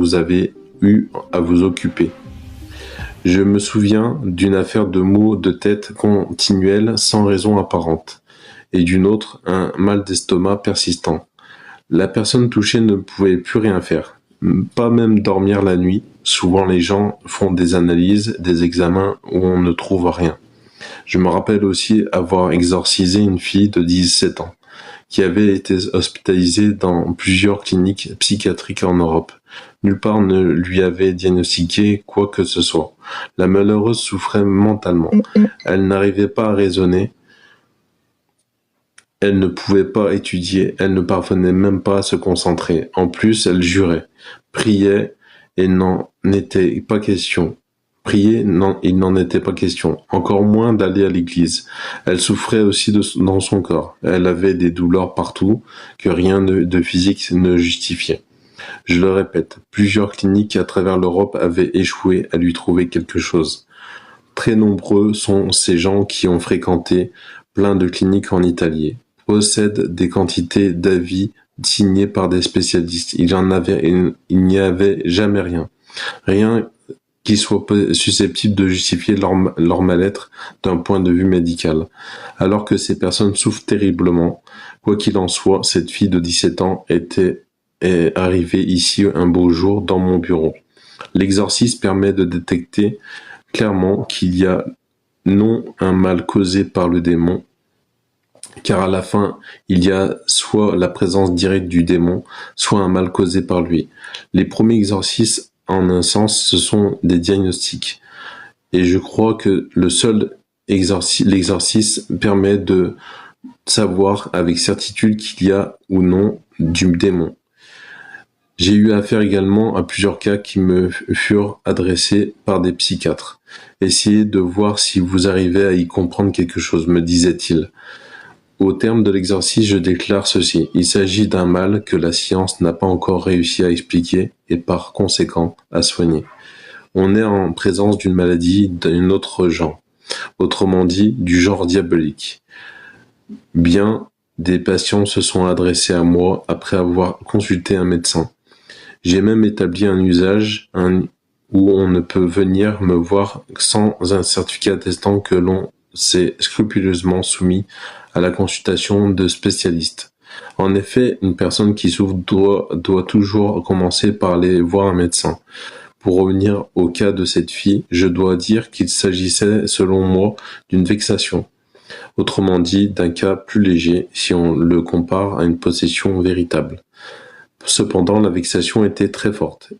vous avez eu à vous occuper. Je me souviens d'une affaire de maux de tête continuels sans raison apparente, et d'une autre, un mal d'estomac persistant. La personne touchée ne pouvait plus rien faire, pas même dormir la nuit. Souvent les gens font des analyses, des examens où on ne trouve rien. Je me rappelle aussi avoir exorcisé une fille de 17 ans, qui avait été hospitalisée dans plusieurs cliniques psychiatriques en Europe. Nulle part ne lui avait diagnostiqué quoi que ce soit. La malheureuse souffrait mentalement. Elle n'arrivait pas à raisonner. Elle ne pouvait pas étudier. Elle ne parvenait même pas à se concentrer. En plus, elle jurait, priait, et n'en était pas question. Prier, non, il n'en était pas question, encore moins d'aller à l'église. Elle souffrait aussi dans son corps. Elle avait des douleurs partout que rien de physique ne justifiait. Je le répète, plusieurs cliniques à travers l'Europe avaient échoué à lui trouver quelque chose. Très nombreux sont ces gens qui ont fréquenté plein de cliniques en Italie, possèdent des quantités d'avis signés par des spécialistes. Il n'y avait jamais rien qui soit susceptible de justifier leur mal-être d'un point de vue médical, alors que ces personnes souffrent terriblement. Quoi qu'il en soit, cette fille de 17 ans est arrivée ici un beau jour dans mon bureau. L'exorcisme permet de détecter clairement qu'il y a non un mal causé par le démon, car à la fin, il y a soit la présence directe du démon, soit un mal causé par lui. Les premiers exorcismes, en un sens, ce sont des diagnostics. Et je crois que l'exorcisme permet de savoir avec certitude qu'il y a ou non du démon. J'ai eu affaire également à plusieurs cas qui me furent adressés par des psychiatres. Essayez de voir si vous arrivez à y comprendre quelque chose, me disait-il. Au terme de l'exorcisme, je déclare ceci. Il s'agit d'un mal que la science n'a pas encore réussi à expliquer et par conséquent à soigner. On est en présence d'une maladie d'un autre genre, autrement dit du genre diabolique. Bien des patients se sont adressés à moi après avoir consulté un médecin. J'ai même établi un usage où on ne peut venir me voir sans un certificat attestant que l'on s'est scrupuleusement soumis à la consultation de spécialistes. En effet, une personne qui souffre doit toujours commencer par aller voir un médecin. Pour revenir au cas de cette fille, je dois dire qu'il s'agissait, selon moi, d'une vexation. Autrement dit, d'un cas plus léger si on le compare à une possession véritable. Cependant, la vexation était très forte.